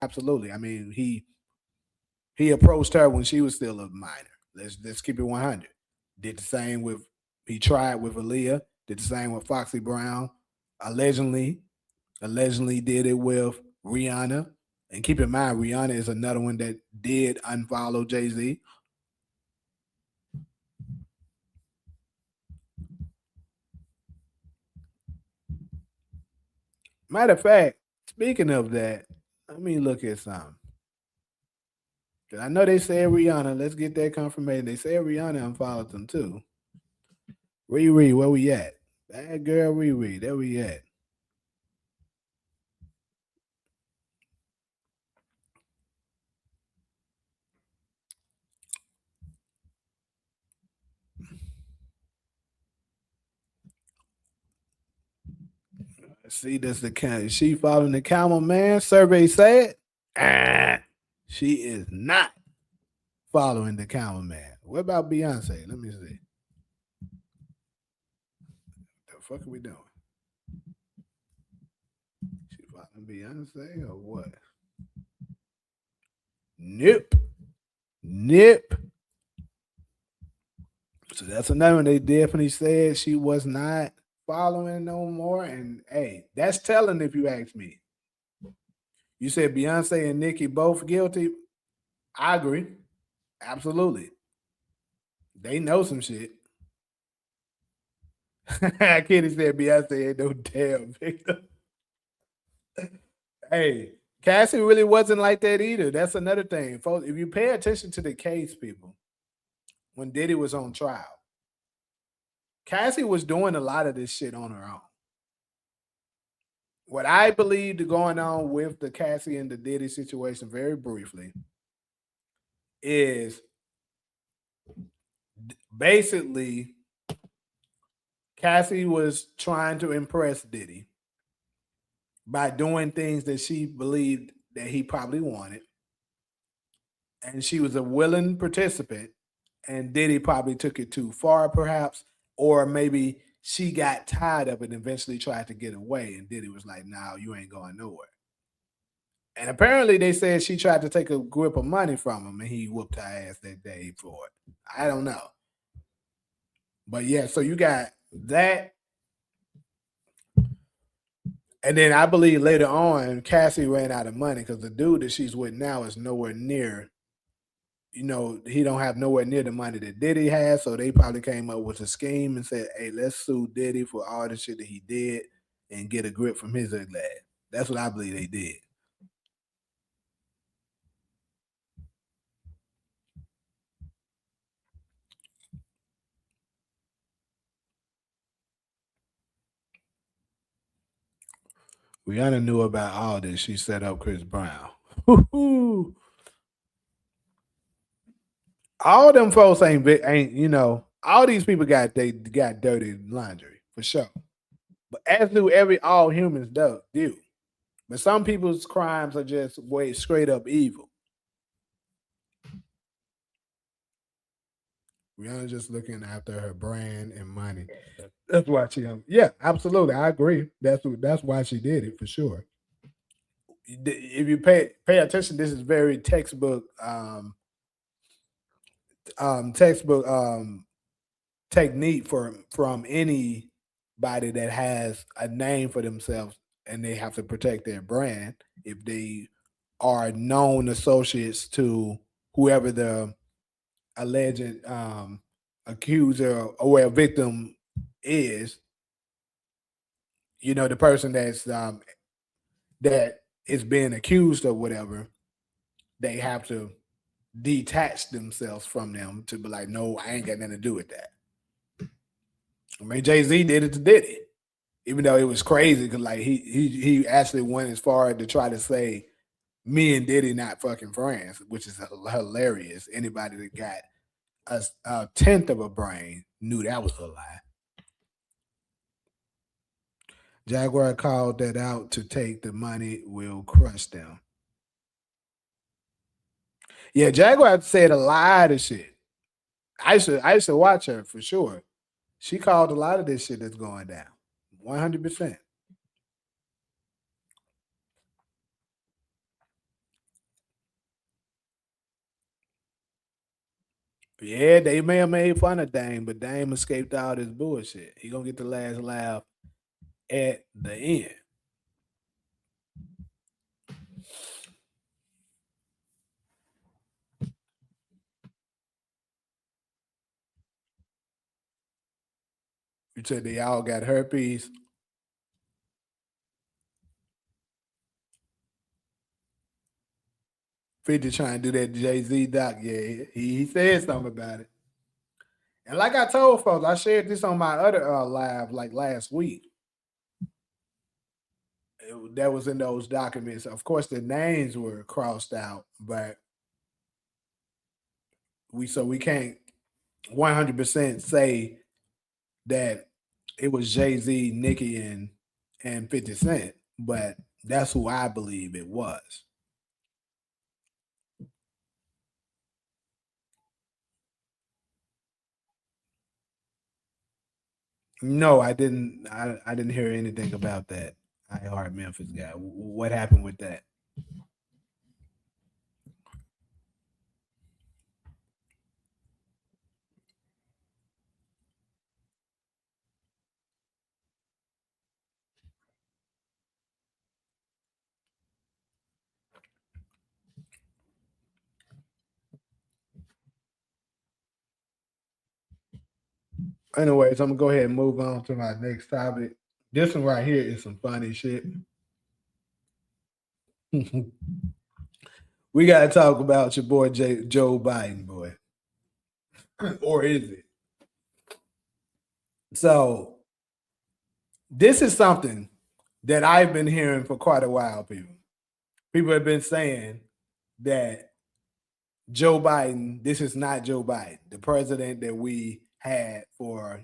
Absolutely. I mean, he approached her when she was still a minor. Let's keep it 100. Did the same with he tried with Aaliyah. Did the same with Foxy Brown. Allegedly, allegedly did it with Rihanna. And keep in mind, Rihanna is another one that did unfollow Jay Z. Matter of fact, speaking of that, let me look at something. 'Cause I know they said Rihanna. Let's get that confirmation. They said Rihanna unfollowed them too. Riri, where we at? Bad girl Riri, there we at. See, that's the kind. She following the camel man. Survey said, ah, she is not following the camel man. What about Beyonce? Let me see. The fuck are we doing? She following Beyonce or what? Nope. Nope. So that's another one. They definitely said she was not following no more. And hey, that's telling if you ask me. You said Beyonce and Nicki both guilty. I agree. Absolutely. They know some shit. Kenny said Beyonce ain't no damn victim. Hey, Cassie really wasn't like that either. That's another thing. Folks, if you pay attention to the case, people, when Diddy was on trial, Cassie was doing a lot of this shit on her own. What I believe going on with the Cassie and the Diddy situation, very briefly, is basically Cassie was trying to impress Diddy by doing things that she believed that he probably wanted, and she was a willing participant. And Diddy probably took it too far, perhaps, or maybe she got tired of it and eventually tried to get away, and Diddy was like, "No, you ain't going nowhere." And apparently, they said she tried to take a grip of money from him, and he whooped her ass that day for it. I don't know, but yeah. So you got that, and then I believe later on, Cassie ran out of money because the dude that she's with now is nowhere near. He don't have nowhere near the money that Diddy has, so they probably came up with a scheme and said, "Hey, let's sue Diddy for all the shit that he did and get a grip from his ugly ass." That's what I believe they did. Rihanna knew about all this. She set up Chris Brown. All them folks ain't all these people got dirty laundry for sure. But as do every all humans do. But some people's crimes are just way straight up evil. Rihanna just looking after her brand and money. That's why yeah, absolutely. I agree. That's why she did it for sure. If you pay attention, this is very textbook technique from anybody that has a name for themselves and they have to protect their brand. If they are known associates to whoever the alleged accuser or a victim is, the person that is being accused of whatever, they have to detach themselves from them to be like, no, I ain't got nothing to do with that. I mean, Jay Z did it to Diddy, even though it was crazy because like he actually went as far to try to say me and Diddy not fucking friends, which is hilarious. Anybody that got a tenth of a brain knew that was a lie. Jaguar called that out to take the money will crush them. Yeah, Jaguar said a lot of shit. I used to watch her for sure. She called a lot of this shit that's going down. 100%. Yeah, they may have made fun of Dame, but Dame escaped all this bullshit. He gonna get the last laugh at the end. You said they all got herpes. 50 trying to do that Jay-Z doc. Yeah, he said something about it. And like I told folks, I shared this on my other live like last week. That was in those documents. Of course, the names were crossed out, but we can't 100% say that it was Jay Z, Nicki, and 50 Cent, but that's who I believe it was. No, I didn't. I didn't hear anything about that. I Heart Memphis guy. What happened with that? Anyways, I'm gonna go ahead and move on to my next topic. This one right here is some funny shit. We gotta talk about your boy Joe Biden, boy, or is it? So this is something that I've been hearing for quite a while. People have been saying that Joe Biden, this is not Joe Biden, the president that we had for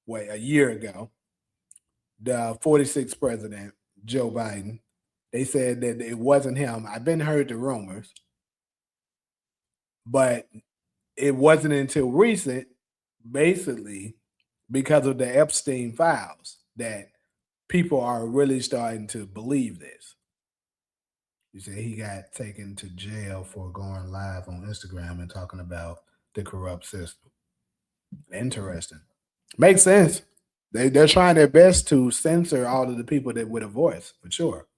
a year ago, the 46th president, Joe Biden. They said that it wasn't him. I've been heard the rumors, but it wasn't until recent, basically, because of the Epstein files, that people are really starting to believe this. You say he got taken to jail for going live on Instagram and talking about the corrupt system. Interesting. Makes sense. They're trying their best to censor all of the people that with a voice, for sure.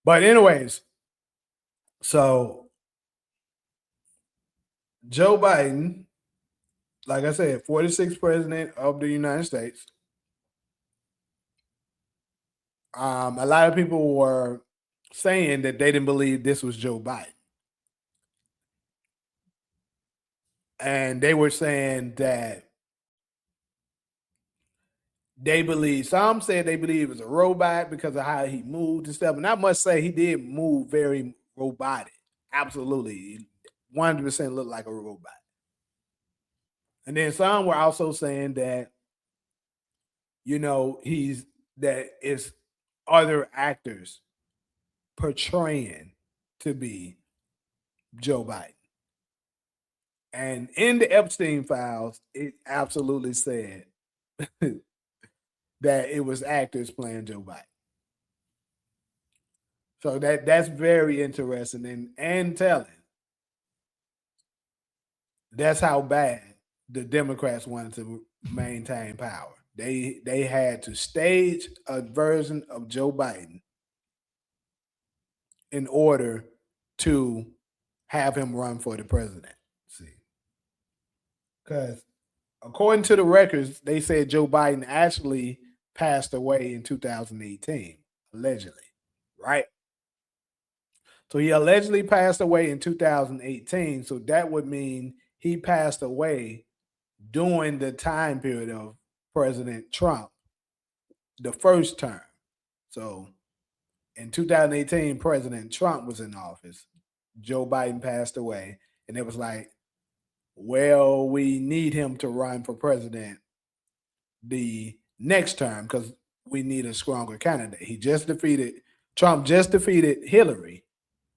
But anyways, so Joe Biden, like I said, 46th president of the United States. A lot of people were saying that they didn't believe this was Joe Biden. And they were saying that they believe, some said they believe it was a robot because of how he moved and stuff. And I must say, he did move very robotic. Absolutely. 100% looked like a robot. And then some were also saying that, that it's other actors portraying to be Joe Biden. And in the Epstein files, it absolutely said that it was actors playing Joe Biden. So that's very interesting and telling. That's how bad the Democrats wanted to maintain power. They had to stage a version of Joe Biden in order to have him run for the presidency. Because according to the records, they said Joe Biden actually passed away in 2018, allegedly, right? So he allegedly passed away in 2018. So that would mean he passed away during the time period of President Trump, the first term. So in 2018, President Trump was in office. Joe Biden passed away. And it was like, well, we need him to run for president the next term because we need a stronger candidate. Trump just defeated Hillary.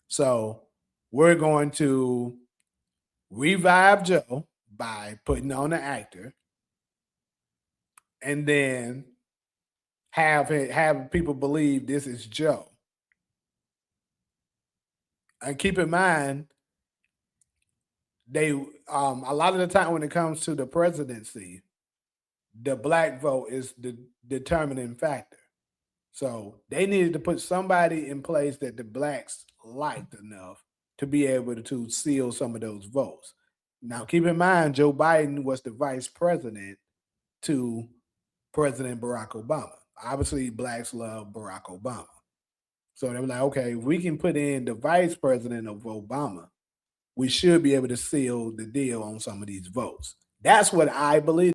So we're going to revive Joe by putting on an actor and then have people believe this is Joe. And keep in mind, they a lot of the time when it comes to the presidency, the black vote is the determining factor. So they needed to put somebody in place that the blacks liked enough to be able to seal some of those votes. Now, keep in mind, Joe Biden was the vice president to President Barack Obama. Obviously, blacks love Barack Obama. So they were like, okay, if we can put in the vice president of Obama, we should be able to seal the deal on some of these votes. That's what I believe.